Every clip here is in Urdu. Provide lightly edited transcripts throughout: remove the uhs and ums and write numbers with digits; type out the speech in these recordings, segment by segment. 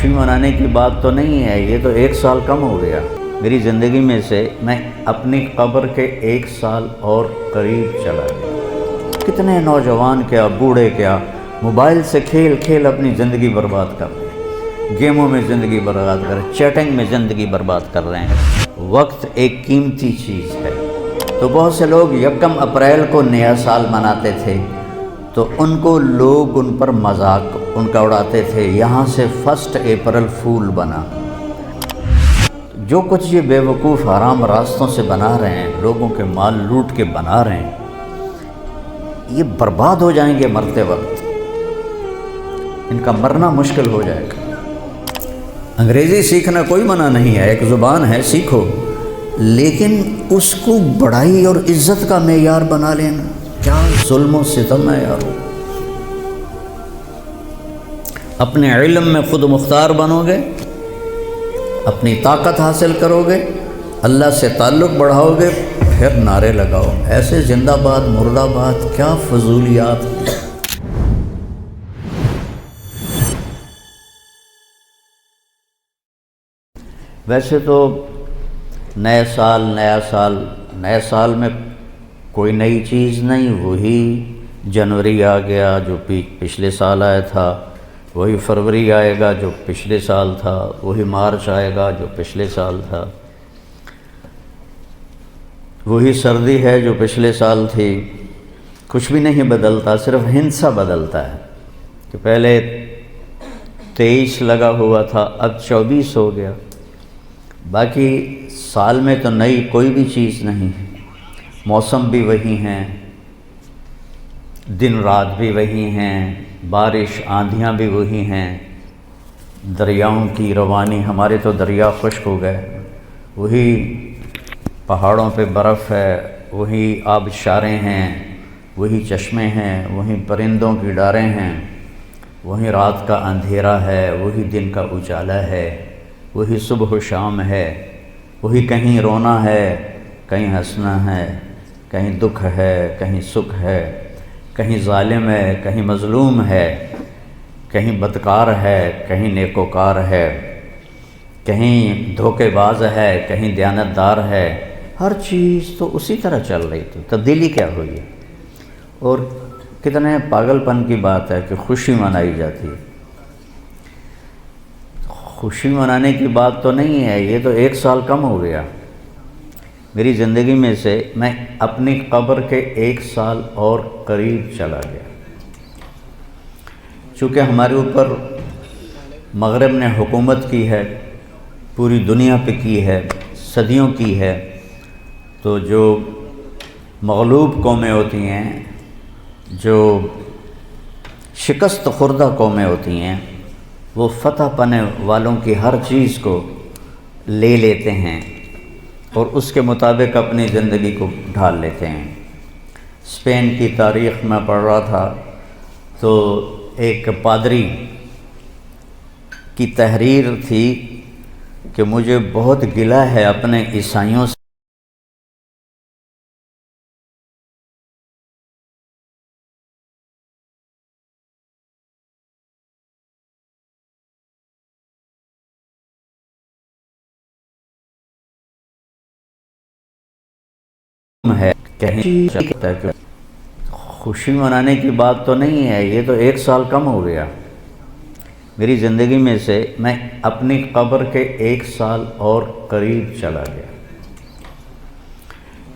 خوشی منانے کی بات تو نہیں ہے، یہ تو 1 سال کم ہو گیا میری زندگی میں سے، میں اپنی قبر کے 1 سال اور قریب چلا گیا۔ کتنے نوجوان کیا بوڑھے کیا موبائل سے کھیل کھیل اپنی زندگی برباد کر رہے ہیں، گیموں میں زندگی برباد کر رہے ہیں، چیٹنگ میں زندگی برباد کر رہے ہیں۔ وقت ایک قیمتی چیز ہے، تو بہت سے لوگ 1 اپریل کو نیا سال مناتے تھے، تو ان کو لوگ ان پر مذاق ان کا اڑاتے تھے، یہاں سے 1 اپریل فول بنا۔ جو کچھ یہ بے وقوف حرام راستوں سے بنا رہے ہیں، لوگوں کے مال لوٹ کے بنا رہے ہیں، یہ برباد ہو جائیں گے مرتے وقت، ان کا مرنا مشکل ہو جائے گا۔ انگریزی سیکھنا کوئی منع نہیں ہے، ایک زبان ہے، سیکھو، لیکن اس کو بڑائی اور عزت کا معیار بنا لینا کیا ظلم و ستم ہے یار۔ اپنے علم میں خود مختار بنو گے، اپنی طاقت حاصل کرو گے، اللہ سے تعلق بڑھاؤ گے، پھر نعرے لگاؤ، ایسے زندہ باد مردہ آباد کیا فضولیات۔ ویسے تو نئے سال میں کوئی نئی چیز نہیں، وہی جنوری آ گیا جو پچھلے سال آیا تھا، وہی فروری آئے گا جو پچھلے سال تھا، وہی مارچ آئے گا جو پچھلے سال تھا، وہی سردی ہے جو پچھلے سال تھی۔ کچھ بھی نہیں بدلتا، صرف ہندسہ بدلتا ہے کہ پہلے 23 لگا ہوا تھا، اب 24 ہو گیا۔ باقی سال میں تو نئی کوئی بھی چیز نہیں، موسم بھی وہی ہیں، دن رات بھی وہی ہیں، بارش آندھیاں بھی وہی ہیں، دریاؤں کی روانی، ہمارے تو دریا خشک ہو گئے، وہی پہاڑوں پہ برف ہے، وہی آبشاریں ہیں، وہی چشمے ہیں، وہی پرندوں کی ڈاریں ہیں، وہی رات کا اندھیرا ہے، وہی دن کا اجالا ہے، وہی صبح و شام ہے، وہی کہیں رونا ہے، کہیں ہنسنا ہے، کہیں دکھ ہے، کہیں سکھ ہے، کہیں ظالم ہے، کہیں مظلوم ہے، کہیں بدکار ہے، کہیں نیکوکار ہے، کہیں دھوکے باز ہے، کہیں دیانتدار ہے، ہر چیز تو اسی طرح چل رہی تھی، تبدیلی کیا ہوئی ہے؟ اور کتنے پاگل پن کی بات ہے کہ خوشی منائی جاتی ہے۔ خوشی منانے کی بات تو نہیں ہے، یہ تو 1 سال کم ہو گیا میری زندگی میں سے، میں اپنی قبر کے 1 سال اور قریب چلا گیا۔ چونکہ ہمارے اوپر مغرب نے حکومت کی ہے، پوری دنیا پہ کی ہے، صدیوں کی ہے، تو جو مغلوب قومیں ہوتی ہیں، جو شکست خوردہ قومیں ہوتی ہیں، وہ فتح پانے والوں کی ہر چیز کو لے لیتے ہیں اور اس کے مطابق اپنی زندگی کو ڈھال لیتے ہیں۔ اسپین کی تاریخ میں پڑھ رہا تھا تو ایک پادری کی تحریر تھی کہ مجھے بہت گلہ ہے اپنے عیسائیوں سے، ہے کہیں خوشی منانے کی بات تو نہیں ہے، یہ تو 1 سال کم ہو گیا میری زندگی میں سے، میں اپنی قبر کے 1 سال اور قریب چلا گیا۔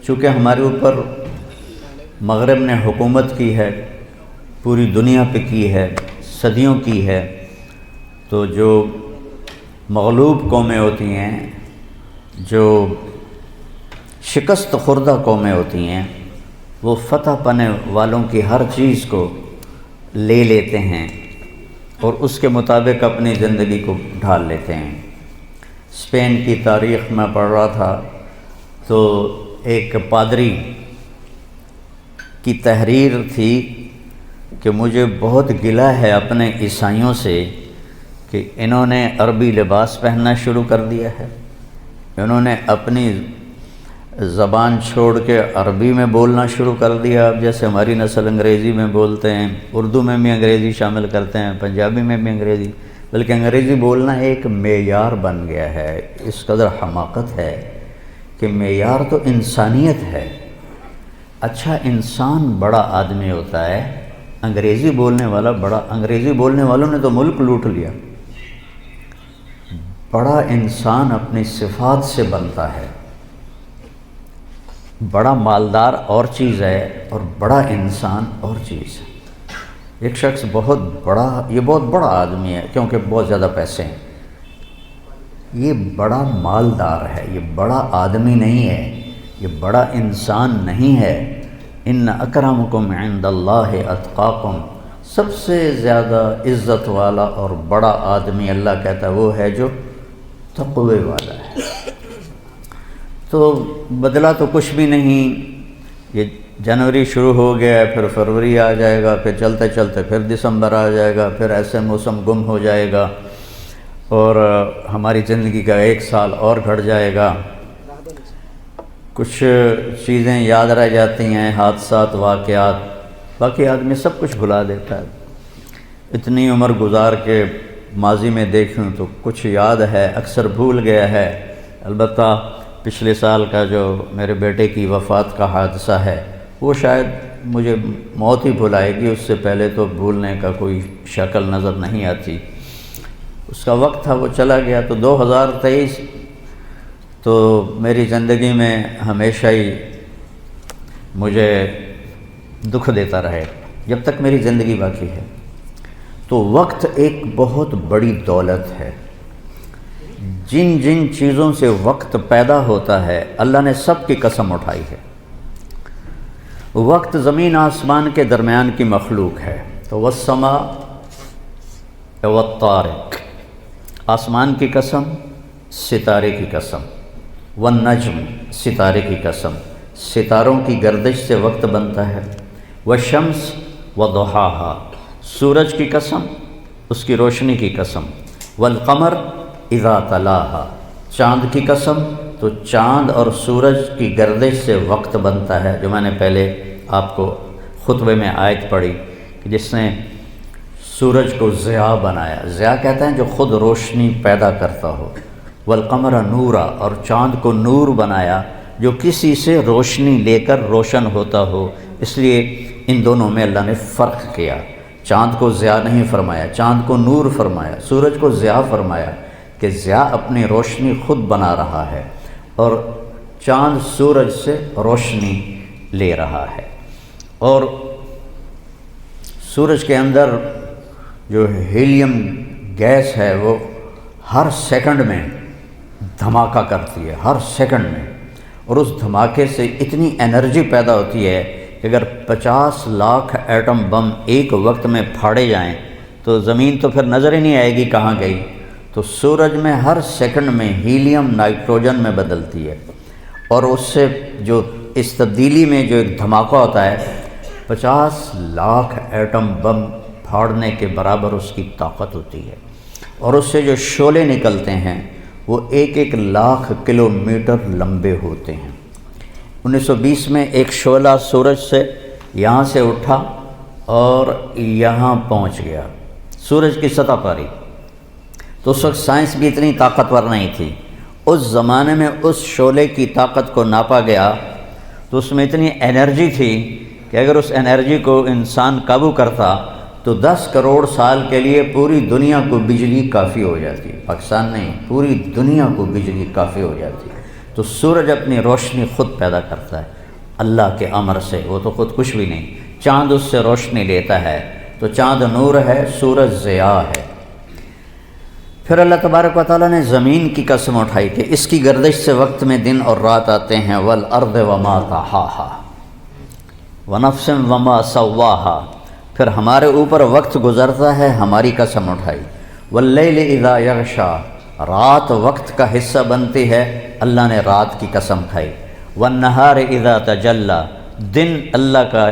چونکہ ہمارے اوپر مغرب نے حکومت کی ہے، پوری دنیا پہ کی ہے، صدیوں کی ہے، تو جو مغلوب قومیں ہوتی ہیں، جو شکست خوردہ قومیں ہوتی ہیں، وہ فتح پانے والوں کی ہر چیز کو لے لیتے ہیں اور اس کے مطابق اپنی زندگی کو ڈھال لیتے ہیں۔ اسپین کی تاریخ میں پڑھ رہا تھا تو ایک پادری کی تحریر تھی کہ مجھے بہت گلہ ہے اپنے عیسائیوں سے کہ انہوں نے عربی لباس پہننا شروع کر دیا ہے، انہوں نے اپنی زبان چھوڑ کے عربی میں بولنا شروع کر دیا۔ اب جیسے ہماری نسل انگریزی میں بولتے ہیں، اردو میں بھی انگریزی شامل کرتے ہیں، پنجابی میں بھی انگریزی، بلکہ انگریزی بولنا ایک معیار بن گیا ہے۔ اس قدر حماقت ہے کہ معیار تو انسانیت ہے۔ اچھا انسان بڑا آدمی ہوتا ہے، انگریزی بولنے والا بڑا، انگریزی بولنے والوں نے تو ملک لوٹ لیا۔ بڑا انسان اپنی صفات سے بنتا ہے۔ بڑا مالدار اور چیز ہے اور بڑا انسان اور چیز ہے۔ ایک شخص بہت بڑا، یہ بہت بڑا آدمی ہے کیونکہ بہت زیادہ پیسے ہیں، یہ بڑا مالدار ہے، یہ بڑا آدمی نہیں ہے، یہ بڑا انسان نہیں ہے۔ ان اکرمکم عند اللہ اتقاکم، سب سے زیادہ عزت والا اور بڑا آدمی اللہ کہتا ہے وہ ہے جو تقوی والا ہے۔ تو بدلا تو کچھ بھی نہیں، یہ جنوری شروع ہو گیا ہے، پھر فروری آ جائے گا، پھر چلتے چلتے پھر دسمبر آ جائے گا، پھر ایسے موسم گم ہو جائے گا اور ہماری زندگی کا ایک سال اور گھٹ جائے گا۔ کچھ چیزیں یاد رہ جاتی ہیں، حادثات، واقعات، باقی آدمی سب کچھ بھلا دیتا ہے۔ اتنی عمر گزار کے ماضی میں دیکھوں تو کچھ یاد ہے، اکثر بھول گیا ہے۔ البتہ پچھلے سال کا جو میرے بیٹے کی وفات کا حادثہ ہے وہ شاید مجھے موت ہی بھلائے گی، اس سے پہلے تو بھولنے کا کوئی شکل نظر نہیں آتی۔ اس کا وقت تھا، وہ چلا گیا۔ تو 2023 تو میری زندگی میں ہمیشہ ہی مجھے دکھ دیتا رہے جب تک میری زندگی باقی ہے۔ تو وقت ایک بہت بڑی دولت ہے۔ جن جن چیزوں سے وقت پیدا ہوتا ہے اللہ نے سب کی قسم اٹھائی ہے۔ وقت زمین آسمان کے درمیان کی مخلوق ہے۔ تو والسماء والطارق، آسمان کی قسم، ستارے کی قسم، والنجم، ستارے کی قسم، ستاروں کی گردش سے وقت بنتا ہے۔ والشمس وضحاہا، سورج کی قسم، اس کی روشنی کی قسم۔ والقمر اذا تلاہا، چاند کی قسم، تو چاند اور سورج کی گردش سے وقت بنتا ہے، جو میں نے پہلے آپ کو خطبے میں آیت پڑھی کہ جس نے سورج کو ضیاء بنایا، ضیاء کہتے ہیں جو خود روشنی پیدا کرتا ہو۔ والقمر نورا، اور چاند کو نور بنایا جو کسی سے روشنی لے کر روشن ہوتا ہو، اس لیے ان دونوں میں اللہ نے فرق کیا۔ چاند کو ضیاء نہیں فرمایا، چاند کو نور فرمایا، سورج کو ضیاء فرمایا کہ ضیاء اپنی روشنی خود بنا رہا ہے اور چاند سورج سے روشنی لے رہا ہے۔ اور سورج کے اندر جو ہیلیم گیس ہے وہ ہر سیکنڈ میں دھماکہ کرتی ہے، ہر سیکنڈ میں، اور اس دھماکے سے اتنی انرجی پیدا ہوتی ہے کہ اگر 50 لاکھ ایٹم بم ایک وقت میں پھاڑے جائیں تو زمین تو پھر نظر ہی نہیں آئے گی کہاں گئی۔ تو سورج میں ہر سیکنڈ میں ہیلیم نائٹروجن میں بدلتی ہے، اور اس سے جو اس تبدیلی میں جو ایک دھماکہ ہوتا ہے 50 لاکھ ایٹم بم پھاڑنے کے برابر اس کی طاقت ہوتی ہے، اور اس سے جو شعلے نکلتے ہیں وہ 1 لاکھ کلومیٹر لمبے ہوتے ہیں۔ 1920 میں ایک شعلہ سورج سے یہاں سے اٹھا اور یہاں پہنچ گیا، سورج کی سطح پر ہی۔ تو اس وقت سائنس بھی اتنی طاقتور نہیں تھی، اس زمانے میں اس شعلے کی طاقت کو ناپا گیا تو اس میں اتنی انرجی تھی کہ اگر اس انرجی کو انسان قابو کرتا تو 10 کروڑ سال کے لیے پوری دنیا کو بجلی کافی ہو جاتی، پاکستان نہیں، پوری دنیا کو بجلی کافی ہو جاتی۔ تو سورج اپنی روشنی خود پیدا کرتا ہے اللہ کے امر سے، وہ تو خود کچھ بھی نہیں۔ چاند اس سے روشنی لیتا ہے، تو چاند نور ہے، سورج ضیاء ہے۔ پھر اللہ تبارک و تعالیٰ نے زمین کی قسم اٹھائی کہ اس کی گردش سے وقت میں دن اور رات آتے ہیں۔ والارض وما طحاہا ونفس وما سواہا، پھر ہمارے اوپر وقت گزرتا ہے، ہماری قسم اٹھائی۔ واللیل اذا یغشا، رات وقت کا حصہ بنتی ہے، اللہ نے رات کی قسم کھائی۔ والنہار اذا تجلی، دن اللہ کا،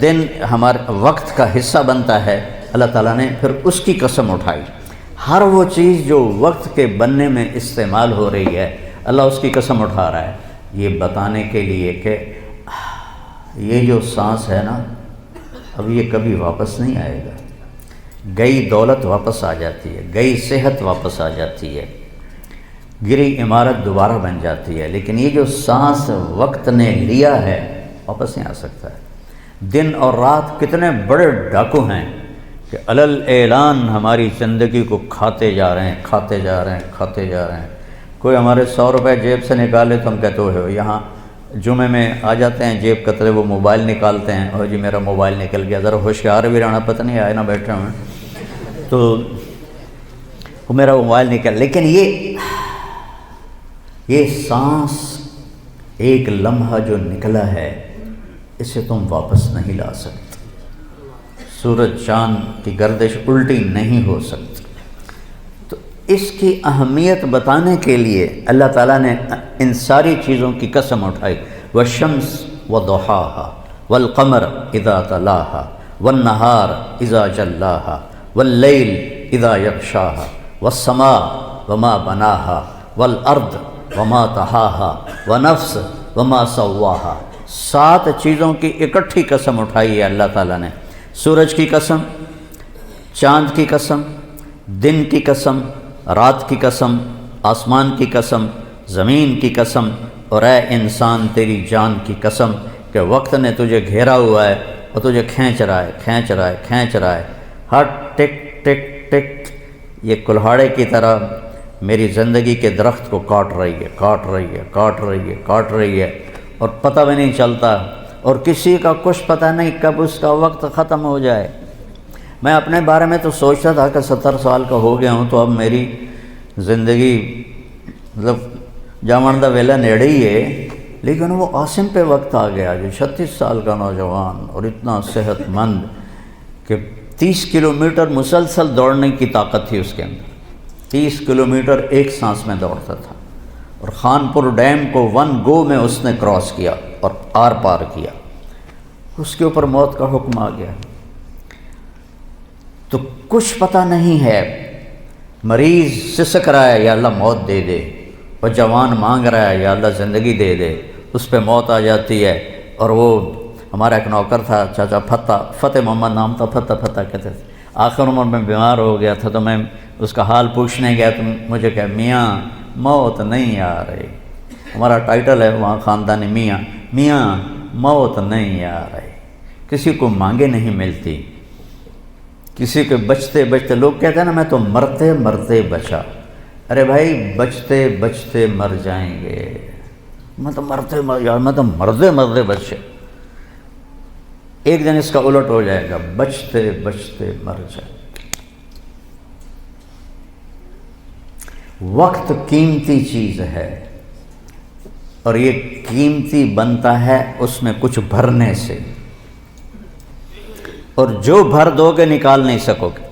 دن ہمارے وقت کا حصہ بنتا ہے، اللہ تعالیٰ نے پھر اس کی قسم اٹھائی۔ ہر وہ چیز جو وقت کے بننے میں استعمال ہو رہی ہے اللہ اس کی قسم اٹھا رہا ہے، یہ بتانے کے لیے کہ یہ جو سانس ہے نا اب یہ کبھی واپس نہیں آئے گا، گئی دولت واپس آ جاتی ہے، گئی صحت واپس آ جاتی ہے، گری عمارت دوبارہ بن جاتی ہے، لیکن یہ جو سانس وقت نے لیا ہے واپس نہیں آ سکتا ہے۔ دن اور رات کتنے بڑے ڈاکو ہیں کہ علل اعلان ہماری زندگی کو کھاتے جا رہے ہیں، کھاتے جا رہے ہیں، کھاتے جا رہے ہیں۔ کوئی ہمارے 100 روپے جیب سے نکالے تو ہم کہتے ہو یہاں جمعے میں آ جاتے ہیں جیب کترے، وہ موبائل نکالتے ہیں، اور جی میرا موبائل نکل گیا، ذرا ہوشیار بھی رہنا، پتہ نہیں آئے نہ بیٹھے ہوئے تو وہ میرا موبائل نکل۔ لیکن یہ سانس ایک لمحہ جو نکلا ہے اسے تم واپس نہیں لا سکتے، سورج چاند کی گردش الٹی نہیں ہو سکتی۔ تو اس کی اہمیت بتانے کے لیے اللہ تعالیٰ نے ان ساری چیزوں کی قسم اٹھائی، وَالشَّمْسِ وَضُحَاهَا وَالْقَمَرِ إِذَا تَلَاهَا وَالنَّهَارِ إِذَا جَلَّاهَا وَاللَّيْلِ إِذَا يَغْشَاهَا وَالسَّمَاءِ وَمَا بَنَاهَا وَالْأَرْضِ وَمَا طَحَاهَا وَنَفْسٍ وَمَا سَوَّاهَا۔ 7 چیزوں کی اکٹھی قسم اٹھائی ہے اللہ تعالیٰ نے، سورج کی قسم، چاند کی قسم، دن کی قسم، رات کی قسم، آسمان کی قسم، زمین کی قسم، اور اے انسان تیری جان کی قسم کہ وقت نے تجھے گھیرا ہوا ہے اور تجھے کھینچ رہا ہے، کھینچ رہا ہے، کھینچ رہا ہے، ہر ٹک ٹک ٹک یہ کلہاڑے کی طرح میری زندگی کے درخت کو کاٹ رہی ہے، کاٹ رہی ہے، کاٹ رہی ہے، کاٹ رہی ہے، اور پتہ بھی نہیں چلتا، اور کسی کا کچھ پتہ نہیں کب اس کا وقت ختم ہو جائے۔ میں اپنے بارے میں تو سوچتا تھا کہ 70 سال کا ہو گیا ہوں تو اب میری زندگی مطلب جامن دا ویلا نیڑے ہی ہے، لیکن وہ عاصم پہ وقت آ گیا جو 36 سال کا نوجوان اور اتنا صحت مند کہ 30 کلومیٹر مسلسل دوڑنے کی طاقت تھی اس کے اندر، 30 کلومیٹر ایک سانس میں دوڑتا تھا، اور خانپور ڈیم کو 1 گو میں اس نے کراس کیا اور آر پار کیا، اس کے اوپر موت کا حکم آ گیا۔ تو کچھ پتہ نہیں ہے، مریض سسک رہا ہے یا اللہ موت دے دے، اور جوان مانگ رہا ہے یا اللہ زندگی دے دے، اس پہ موت آ جاتی ہے۔ اور وہ ہمارا ایک نوکر تھا چاچا فتح محمد نام تھا، فتح کہتے تھے، آخر عمر میں بیمار ہو گیا تھا تو میں اس کا حال پوچھنے گیا تو مجھے کہا میاں موت نہیں آ رہی، ہمارا ٹائٹل ہے وہاں خاندانی میاں موت نہیں آ رہی، کسی کو مانگے نہیں ملتی، کسی کے بچتے بچتے، لوگ کہتے ہیں نا میں تو مرتے مرتے بچا، ارے بھائی بچتے بچتے مر جائیں گے، میں تو مرتے مرتے بچے، ایک دن اس کا الٹ ہو جائے گا، بچتے بچتے مر جائیں۔ وقت قیمتی چیز ہے، اور یہ قیمتی بنتا ہے اس میں کچھ بھرنے سے، اور جو بھر دو گے نکال نہیں سکو گے۔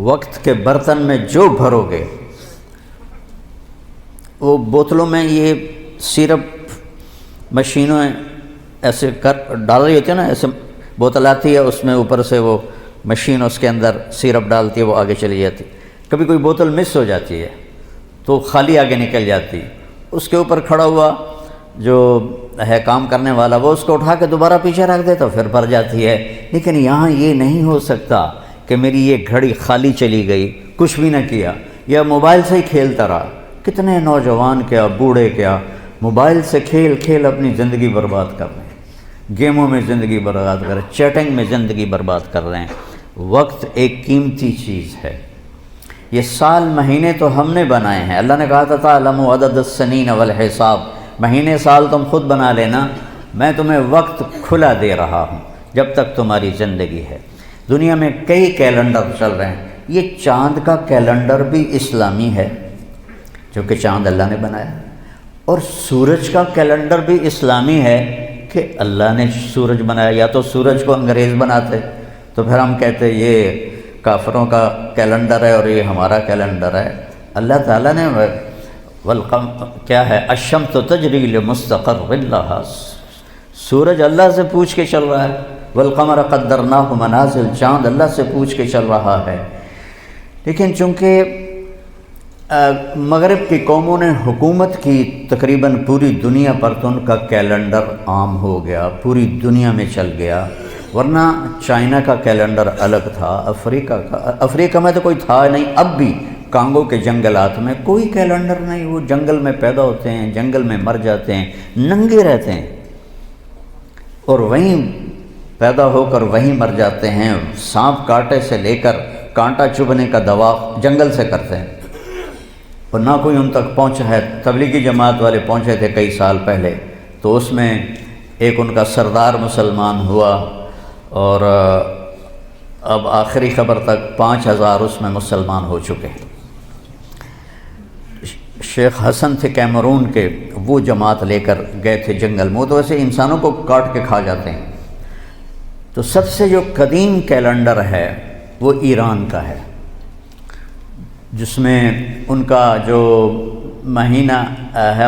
وقت کے برتن میں جو بھرو گے، وہ بوتلوں میں یہ سیرپ مشینوں ایسے کر ڈال رہی ہوتی ہے نا، ایسے بوتل آتی ہے، اس میں اوپر سے وہ مشین اس کے اندر سیرپ ڈالتی ہے، وہ آگے چلی جاتی، کبھی کوئی بوتل مس ہو جاتی ہے تو خالی آگے نکل جاتی، اس کے اوپر کھڑا ہوا جو ہے کام کرنے والا وہ اس کو اٹھا کے دوبارہ پیچھے رکھ دے تو پھر بھر جاتی ہے۔ لیکن یہاں یہ نہیں ہو سکتا کہ میری یہ گھڑی خالی چلی گئی، کچھ بھی نہ کیا، یا موبائل سے ہی کھیلتا رہا۔ کتنے نوجوان کیا بوڑھے کیا موبائل سے کھیل کھیل اپنی زندگی برباد کر رہے ہیں، گیموں میں زندگی برباد کر رہے ہیں، چیٹنگ میں زندگی برباد کر رہے ہیں۔ وقت ایک قیمتی چیز ہے۔ یہ سال مہینے تو ہم نے بنائے ہیں، اللہ نے کہا تھا تعلموا عدد السنین والحساب، مہینے سال تم خود بنا لینا، میں تمہیں وقت کھلا دے رہا ہوں جب تک تمہاری زندگی ہے۔ دنیا میں کئی کیلنڈر چل رہے ہیں، یہ چاند کا کیلنڈر بھی اسلامی ہے جو کہ چاند اللہ نے بنایا، اور سورج کا کیلنڈر بھی اسلامی ہے کہ اللہ نے سورج بنایا۔ یا تو سورج کو انگریز بناتے تو پھر ہم کہتے یہ کافروں کا کیلنڈر ہے اور یہ ہمارا کیلنڈر ہے۔ اللہ تعالیٰ نے کیا ہے، الشمس تجری لمستقر لہا، سورج اللہ سے پوچھ کے چل رہا ہے، والقمر قدرناہ منازل، چاند اللہ سے پوچھ کے چل رہا ہے۔ لیکن چونکہ مغرب کی قوموں نے حکومت کی تقریباً پوری دنیا پر، تو ان کا کیلنڈر عام ہو گیا، پوری دنیا میں چل گیا، ورنہ چائنا کا کیلنڈر الگ تھا، افریقہ میں تو کوئی تھا نہیں، اب بھی کانگو کے جنگلات میں کوئی کیلنڈر نہیں، وہ جنگل میں پیدا ہوتے ہیں، جنگل میں مر جاتے ہیں، ننگے رہتے ہیں اور وہیں پیدا ہو کر وہیں مر جاتے ہیں، سانپ کاٹے سے لے کر کانٹا چبھنے کا دوا جنگل سے کرتے ہیں، اور نہ کوئی ان تک پہنچا ہے۔ تبلیغی جماعت والے پہنچے تھے کئی سال پہلے، تو اس میں ایک ان کا سردار مسلمان ہوا، اور اب آخری خبر تک 5000 اس میں مسلمان ہو چکے ہیں۔ شیخ حسن تھے کیمرون کے، وہ جماعت لے کر گئے تھے جنگل میں، تو ایسے انسانوں کو کاٹ کے کھا جاتے ہیں۔ تو سب سے جو قدیم کیلنڈر ہے وہ ایران کا ہے، جس میں ان کا جو مہینہ ہے،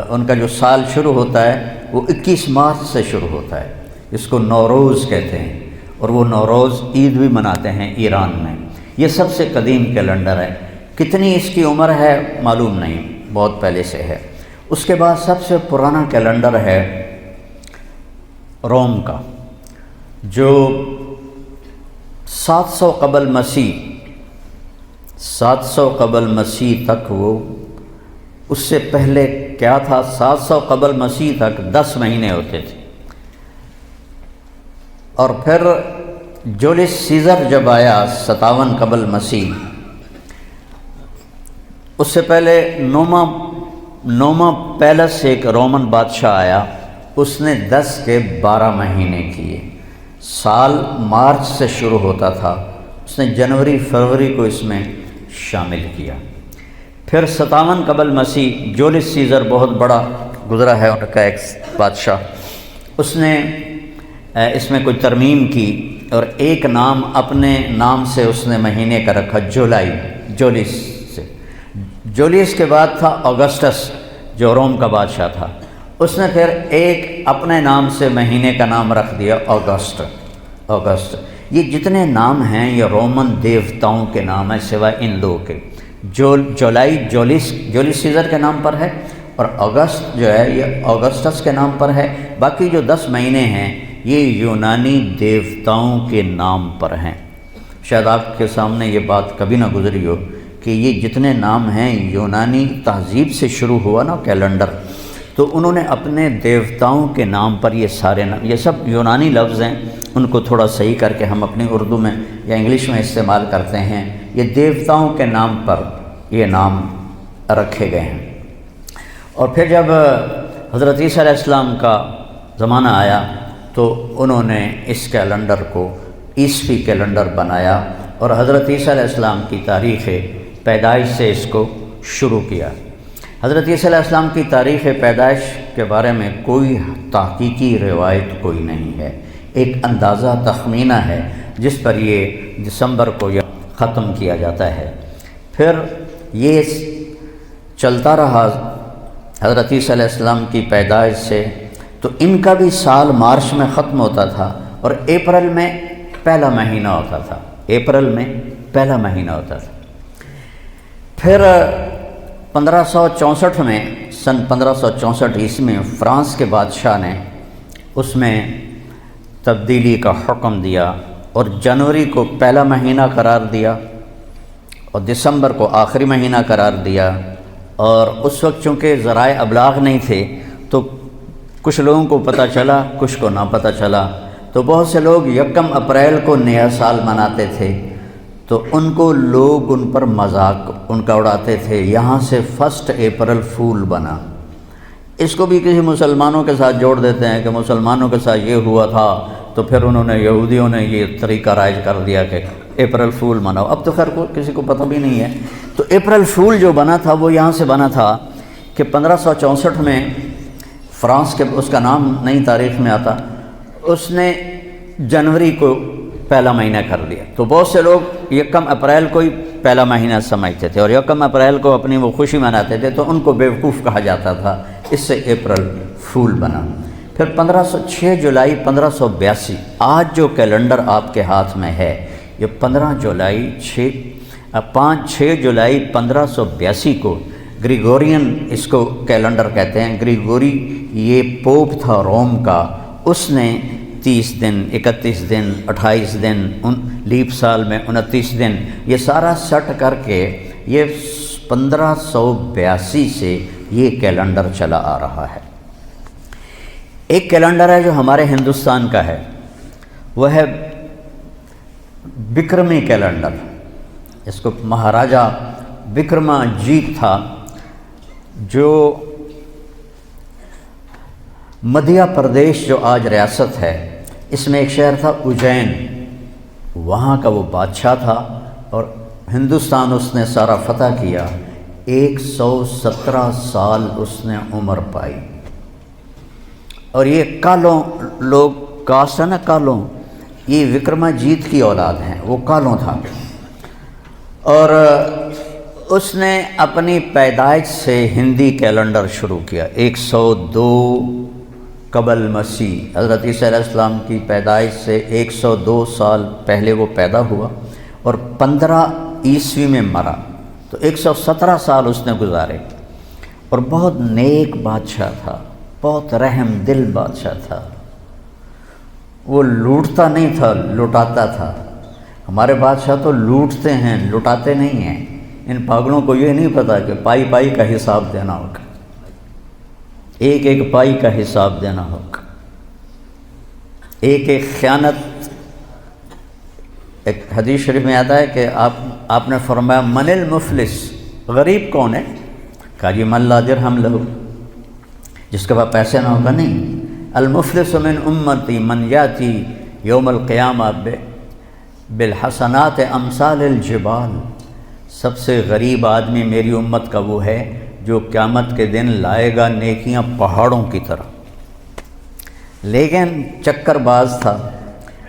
ان کا جو سال شروع ہوتا ہے وہ 21 مارچ سے شروع ہوتا ہے، اس کو نوروز کہتے ہیں، اور وہ نوروز عید بھی مناتے ہیں ایران میں۔ یہ سب سے قدیم کیلنڈر ہے، کتنی اس کی عمر ہے معلوم نہیں، بہت پہلے سے ہے۔ اس کے بعد سب سے پرانا کیلنڈر ہے روم کا، جو 700 قبل مسیح تک، وہ اس سے پہلے کیا تھا، 700 قبل مسیح تک 10 مہینے ہوتے تھے، اور پھر جولیس سیزر جب آیا 57 قبل مسیح، اس سے پہلے نوما پیلس ایک رومن بادشاہ آیا، اس نے 10 کے 12 مہینے کیے، سال مارچ سے شروع ہوتا تھا، اس نے جنوری فروری کو اس میں شامل کیا۔ پھر 57 قبل مسیح جولیس سیزر بہت بڑا گزرا ہے ان کا ایک بادشاہ، اس نے اس میں کوئی ترمیم کی اور ایک نام اپنے نام سے اس نے مہینے کا رکھا، جولیس سے۔ جولیس کے بعد تھا اگسٹس جو روم کا بادشاہ تھا، اس نے پھر ایک اپنے نام سے مہینے کا نام رکھ دیا اگست۔ یہ جتنے نام ہیں یہ رومن دیوتاؤں کے نام ہیں سوائے ان دو کے، جولیس سیزر کے نام پر ہے، اور اگست جو ہے یہ اگسٹس کے نام پر ہے۔ باقی جو 10 مہینے ہیں یہ یونانی دیوتاؤں کے نام پر ہیں۔ شاید آپ کے سامنے یہ بات کبھی نہ گزری ہو کہ یہ جتنے نام ہیں یونانی تہذیب سے شروع ہوا نا کیلنڈر، تو انہوں نے اپنے دیوتاؤں کے نام پر یہ سارے نام، یہ سب یونانی لفظ ہیں، ان کو تھوڑا صحیح کر کے ہم اپنی اردو میں یا انگلش میں استعمال کرتے ہیں، یہ دیوتاؤں کے نام پر یہ نام رکھے گئے ہیں۔ اور پھر جب حضرت عیسیٰ علیہ السلام کا زمانہ آیا تو انہوں نے اس کیلنڈر کو عیسوی کیلنڈر بنایا، اور حضرت عیسیٰ علیہ السلام کی تاریخ پیدائش سے اس کو شروع کیا۔ حضرت عیسیٰ علیہ السلام کی تاریخ پیدائش کے بارے میں کوئی تحقیقی روایت کوئی نہیں ہے، ایک اندازہ تخمینہ ہے جس پر یہ دسمبر کو ختم کیا جاتا ہے۔ پھر یہ چلتا رہا حضرت عیسیٰ علیہ السلام کی پیدائش سے، تو ان کا بھی سال مارچ میں ختم ہوتا تھا اور اپریل میں پہلا مہینہ ہوتا تھا، پھر 1564 میں سن 1564 عیسوی میں فرانس کے بادشاہ نے اس میں تبدیلی کا حکم دیا اور جنوری کو پہلا مہینہ قرار دیا اور دسمبر کو آخری مہینہ قرار دیا۔ اور اس وقت چونکہ ذرائع ابلاغ نہیں تھے تو کچھ لوگوں کو پتہ چلا، کچھ کو نہ پتہ چلا، تو بہت سے لوگ 1 اپریل کو نیا سال مناتے تھے، تو ان کو لوگ ان پر مذاق ان کا اڑاتے تھے، یہاں سے 1 اپریل فول بنا۔ اس کو بھی کسی مسلمانوں کے ساتھ جوڑ دیتے ہیں کہ مسلمانوں کے ساتھ یہ ہوا تھا، تو پھر انہوں نے یہودیوں نے یہ طریقہ رائج کر دیا کہ اپریل فول مناؤ۔ اب تو خیر کسی کو پتہ بھی نہیں ہے۔ تو اپریل فول جو بنا تھا وہ یہاں سے بنا تھا کہ 1564 میں فرانس کے، اس کا نام نئی تاریخ میں آتا، اس نے جنوری کو پہلا مہینہ کر دیا، تو بہت سے لوگ 1 اپریل کو ہی پہلا مہینہ سمجھتے تھے اور 1 اپریل کو اپنی وہ خوشی مناتے تھے، تو ان کو بیوقوف کہا جاتا تھا، اس سے اپریل فول بنا۔ پھر 6 جولائی 1582، آج جو کیلنڈر آپ کے ہاتھ میں ہے یہ 6 جولائی 1582 کو گریگورین اس کو کیلنڈر کہتے ہیں۔ گریگوری یہ پوپ تھا روم کا، اس نے 30 دن 31 دن 28 دن لیپ سال میں 29 دن، یہ سارا سٹ کر کے یہ 1582 سے یہ کیلنڈر چلا آ رہا ہے۔ ایک کیلنڈر ہے جو ہمارے ہندوستان کا ہے، وہ ہے بکرمی کیلنڈر۔ اس کو مہاراجہ وکرما جیت تھا، جو مدھیہ پردیش جو آج ریاست ہے، اس میں ایک شہر تھا اجین، وہاں کا وہ بادشاہ تھا، اور ہندوستان اس نے سارا فتح کیا۔ 117 سال اس نے عمر پائی، اور یہ کالوں لوگ، کاسٹ ہے نا کالوں، یہ وکرما جیت کی اولاد ہیں، وہ کالوں تھا، اور اس نے اپنی پیدائش سے ہندی کیلنڈر شروع کیا۔ 102 قبل مسیح، حضرت عیسیٰ علیہ السلام کی پیدائش سے 102 سال پہلے وہ پیدا ہوا اور 15 عیسوی میں مرا، تو 117 سال اس نے گزارے، اور بہت نیک بادشاہ تھا، بہت رحم دل بادشاہ تھا۔ وہ لوٹتا نہیں تھا، لٹاتا تھا۔ ہمارے بادشاہ تو لوٹتے ہیں، لٹاتے نہیں ہیں۔ ان پاگلوں کو یہ نہیں پتا کہ پائی پائی کا حساب دینا ہوگا، ایک ایک پائی کا حساب دینا ہوگا، ایک ایک خیانت۔ ایک حدیث شریف میں آتا ہے کہ آپ نے فرمایا من المفلس، غریب کون ہے؟ کہا جی من لا درہم لہ، جس کے پاس پیسے نہ ہوگا نہیں۔ المفلس من امتی من یاتی یوم القیامہ بالحسنات امثال الجبال، سب سے غریب آدمی میری امت کا وہ ہے جو قیامت کے دن لائے گا نیکیاں پہاڑوں کی طرح۔ لیکن چکر باز تھا،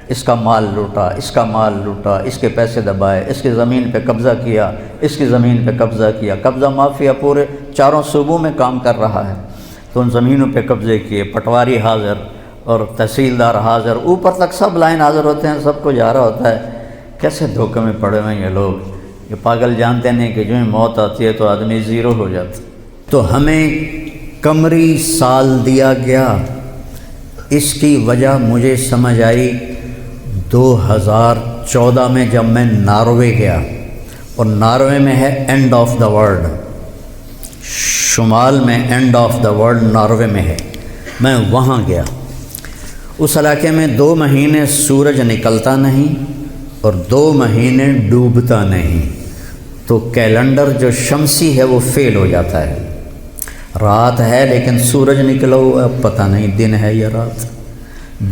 اس کا مال لوٹا، اس کا مال لوٹا، اس کے پیسے دبائے، اس کی زمین پہ قبضہ کیا، اس کی زمین پہ قبضہ کیا۔ قبضہ مافیا پورے 4 صوبوں میں کام کر رہا ہے، تو ان زمینوں پہ قبضے کیے، پٹواری حاضر اور تحصیلدار حاضر، اوپر تک سب لائن حاضر ہوتے ہیں، سب کو جا رہا ہوتا ہے۔ کیسے دھوکے میں پڑے ہوئے ہیں یہ لوگ، یہ پاگل جانتے نہیں کہ جو ہی موت آتی ہے تو آدمی زیرو ہو جاتا۔ تو ہمیں قمری سال دیا گیا، اس کی وجہ مجھے سمجھ آئی 2014 میں جب میں ناروے گیا، اور ناروے میں ہے اینڈ آف دا ورلڈ، شمال میں and of the world Norway میں ہے۔ میں وہاں گیا، اس علاقے میں 2 مہینے سورج نکلتا نہیں اور 2 مہینے ڈوبتا نہیں، تو کیلنڈر جو شمسی ہے وہ فیل ہو جاتا ہے۔ رات ہے لیکن سورج نکلا ہوا ہے، پتہ نہیں دن ہے یا رات،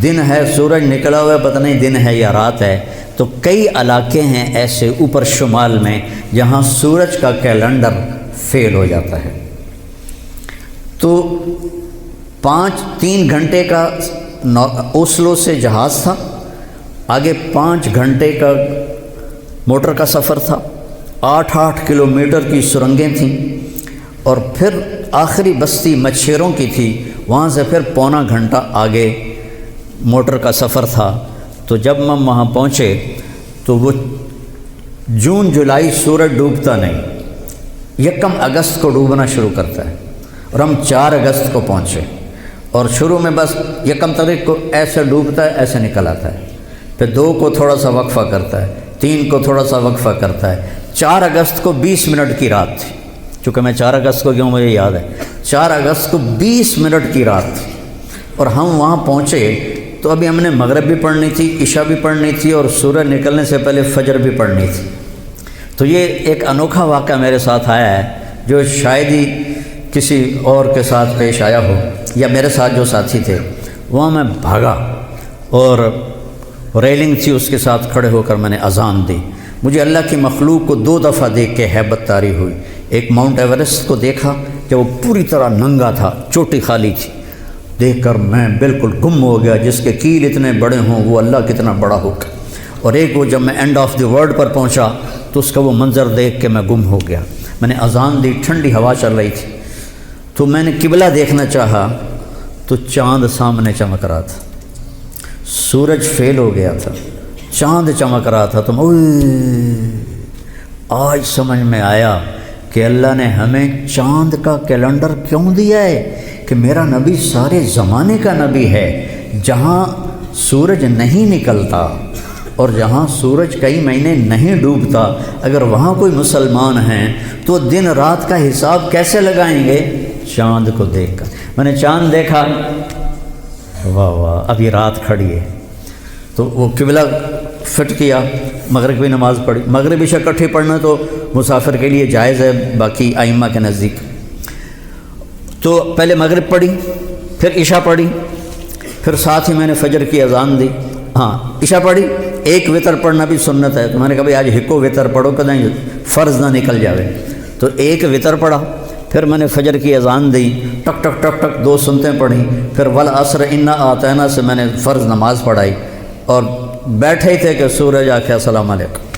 دن ہے سورج نکلا ہوا ہے، پتہ نہیں دن ہے یا رات ہے۔ تو کئی علاقے ہیں ایسے اوپر شمال میں جہاں سورج کا کیلنڈر فیل ہو جاتا ہے۔ تو 3 گھنٹے کا اوسلو سے جہاز تھا، آگے 5 گھنٹے کا موٹر کا سفر تھا، 8 کلومیٹر کی سرنگیں تھیں، اور پھر آخری بستی مچھیروں کی تھی، وہاں سے پھر 1.25 گھنٹہ آگے موٹر کا سفر تھا۔ تو جب ہم وہاں پہنچے تو وہ جون جولائی سورج ڈوبتا نہیں، 1 اگست کو ڈوبنا شروع کرتا ہے، اور ہم 4 اگست کو پہنچے، اور شروع میں بس 1 تاریخ کو ایسے ڈوبتا ہے، ایسے نکل آتا ہے، پھر 2 کو تھوڑا سا وقفہ کرتا ہے، 3 کو تھوڑا سا وقفہ کرتا ہے۔ 4 اگست کو 20 منٹ کی رات تھی، چونکہ میں 4 اگست کو گیا ہوں مجھے یاد ہے، 4 اگست کو 20 منٹ کی رات تھی، اور ہم وہاں پہنچے تو ابھی ہم نے مغرب بھی پڑھنی تھی، عشاء بھی پڑھنی تھی، اور سورج نکلنے سے پہلے فجر بھی پڑھنی تھی۔ تو یہ ایک انوکھا واقعہ میرے ساتھ آیا ہے، جو شاید ہی کسی اور کے ساتھ پیش آیا ہو، یا میرے ساتھ جو ساتھی تھے، وہاں میں بھاگا، اور ریلنگ تھی اس کے ساتھ کھڑے ہو کر میں نے اذان دی۔ مجھے اللہ کی مخلوق کو 2 دفعہ دیکھ کے ہیبت طاری ہوئی۔ ایک ماؤنٹ ایورسٹ کو دیکھا کہ وہ پوری طرح ننگا تھا، چوٹی خالی تھی، دیکھ کر میں بالکل گم ہو گیا، جس کے کیل اتنے بڑے ہوں وہ اللہ کتنا بڑا ہوگا۔ اور ایک وہ جب میں اینڈ آف دی ورلڈ پر پہنچا تو اس کا وہ منظر دیکھ کے میں گم ہو گیا۔ میں نے اذان دی، ٹھنڈی ہوا چل رہی تھی، تو میں نے قبلہ دیکھنا چاہا تو چاند سامنے چمک رہا تھا، سورج فیل ہو گیا تھا، چاند چمک رہا تھا۔ تو آج سمجھ میں آیا کہ اللہ نے ہمیں چاند کا کیلنڈر کیوں دیا ہے، کہ میرا نبی سارے زمانے کا نبی ہے۔ جہاں سورج نہیں نکلتا اور جہاں سورج کئی مہینے نہیں ڈوبتا، اگر وہاں کوئی مسلمان ہیں تو دن رات کا حساب کیسے لگائیں گے؟ چاند کو دیکھ کر۔ میں نے چاند دیکھا، واہ واہ، ابھی رات کھڑی ہے، تو وہ قبلہ فٹ کیا، مغرب کی نماز پڑھی۔ مغرب عشاء اکٹھے پڑھنا تو مسافر کے لیے جائز ہے باقی ائمہ کے نزدیک۔ تو پہلے مغرب پڑھی، پھر عشاء پڑھی، پھر ساتھ ہی میں نے فجر کی اذان دی۔ ہاں عشاء پڑھی، ایک وتر پڑھنا بھی سنت ہے، تو میں نے کہا بھائی آج ہکو وتر پڑھو کہ نہیں فرض نہ نکل جاوے، تو ایک وتر پڑھا۔ پھر میں نے فجر کی اذان دی، ٹک ٹک ٹک ٹک 2 سنتیں پڑھیں، پھر والعصر انا اعطینا سے میں نے فرض نماز پڑھائی، اور بیٹھے ہی تھے کہ سورج آکھے السلام علیکم۔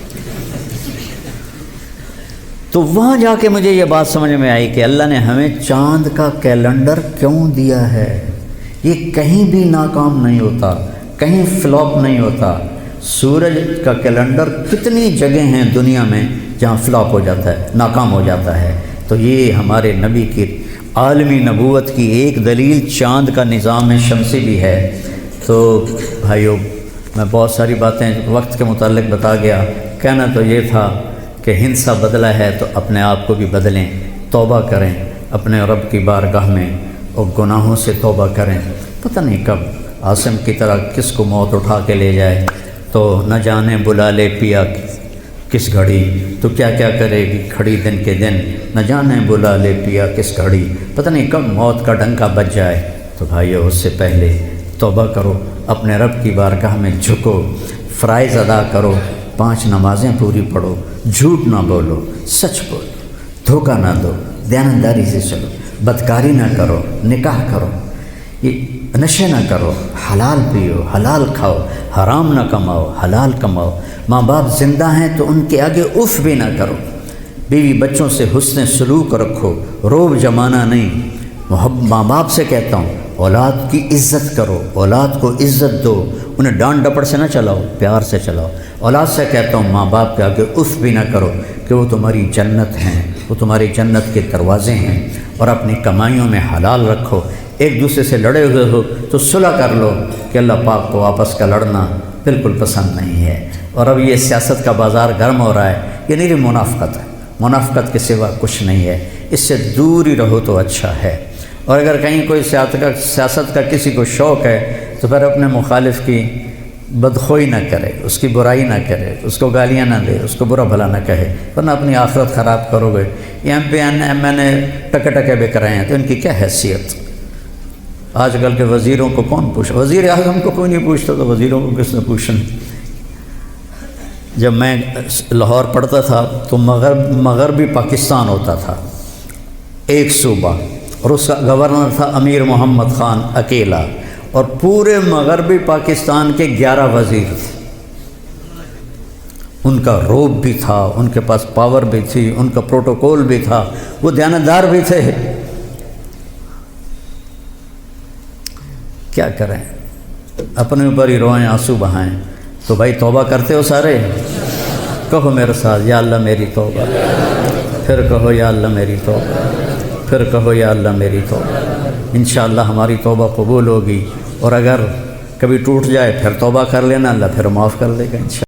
تو وہاں جا کے مجھے یہ بات سمجھ میں آئی کہ اللہ نے ہمیں چاند کا کیلنڈر کیوں دیا ہے۔ یہ کہیں بھی ناکام نہیں ہوتا، کہیں فلاپ نہیں ہوتا۔ سورج کا کیلنڈر کتنی جگہ ہیں دنیا میں جہاں فلاپ ہو جاتا ہے، ناکام ہو جاتا ہے۔ تو یہ ہمارے نبی کی عالمی نبوت کی ایک دلیل چاند کا نظام شمسی بھی ہے۔ تو بھائیو، میں بہت ساری باتیں وقت کے متعلق بتا گیا، کہنا تو یہ تھا کہ ہندسہ بدلا ہے تو اپنے آپ کو بھی بدلیں، توبہ کریں اپنے رب کی بارگاہ میں اور گناہوں سے توبہ کریں۔ پتہ نہیں کب عاصم کی طرح کس کو موت اٹھا کے لے جائے، تو نہ جانے بلا لے پیا کس گھڑی، تو کیا کیا کرے گی کھڑی دن کے دن، نہ جانے بلا لے پیا کس گھڑی، پتہ نہیں کب موت کا ڈنکا بج جائے۔ تو بھائیو، اس سے پہلے توبہ کرو، اپنے رب کی بارگاہ میں جھکو، فرائض ادا کرو، 5 نمازیں پوری پڑھو، جھوٹ نہ بولو، سچ بولو، دھوکہ نہ دو، دیانتداری سے چلو، بدکاری نہ کرو، نکاح کرو، یہ نشے نہ کرو، حلال پیو، حلال کھاؤ، حرام نہ کماؤ، حلال کماؤ، ماں باپ زندہ ہیں تو ان کے آگے اف بھی نہ کرو، بیوی بچوں سے حسن سلوک رکھو، روب جمانا نہیں۔ ماں باپ سے کہتا ہوں اولاد کی عزت کرو، اولاد کو عزت دو، انہیں ڈانٹ ڈپٹ سے نہ چلاؤ، پیار سے چلاؤ۔ اولاد سے کہتا ہوں ماں باپ کے آگے اف بھی نہ کرو کہ وہ تمہاری جنت ہیں، وہ تمہاری جنت کے دروازے ہیں، اور اپنی کمائیوں میں حلال رکھو۔ ایک دوسرے سے لڑے ہوئے ہو تو صلح کر لو، کہ اللہ پاک کو آپس کا لڑنا بالکل پسند نہیں ہے۔ اور اب یہ سیاست کا بازار گرم ہو رہا ہے، یہ نہیں منافقت ہے، منافقت کے سوا کچھ نہیں ہے، اس سے دور ہی رہو تو اچھا ہے۔ اور اگر کہیں کوئی سیاست کا کسی کو شوق ہے تو پھر اپنے مخالف کی بدخوئی نہ کرے، اس کی برائی نہ کرے، اس کو گالیاں نہ دے، اس کو برا بھلا نہ کہے، ورنہ اپنی آخرت خراب کرو گے۔ یہ M P M L A ٹکے ٹکے بک رہے ہیں تو ان کی کیا حیثیت؟ آج کل کے وزیروں کو کون پوچھا؟ وزیر اعظم کو کوئی نہیں پوچھتا تو وزیروں کو کس نے پوچھنا؟ جب میں لاہور پڑھتا تھا تو مغربی پاکستان ہوتا تھا، ایک صوبہ، اور اس کا گورنر تھا امیر محمد خان اکیلا، اور پورے مغربی پاکستان کے 11 وزیر تھے۔ ان کا روب بھی تھا، ان کے پاس پاور بھی تھی، ان کا پروٹوکول بھی تھا، وہ دیانتدار بھی تھے۔ کیا کریں، اپنے اوپر ہی روئیں، آنسو بہائیں۔ تو بھائی توبہ کرتے ہو سارے؟ کہو میرے ساتھ، یا اللہ میری توبہ، پھر کہو یا اللہ میری توبہ، پھر کہو یا اللہ میری توبہ۔ انشاءاللہ ہماری توبہ قبول ہوگی، اور اگر کبھی ٹوٹ جائے پھر توبہ کر لینا، اللہ پھر معاف کر لے گا انشاءاللہ۔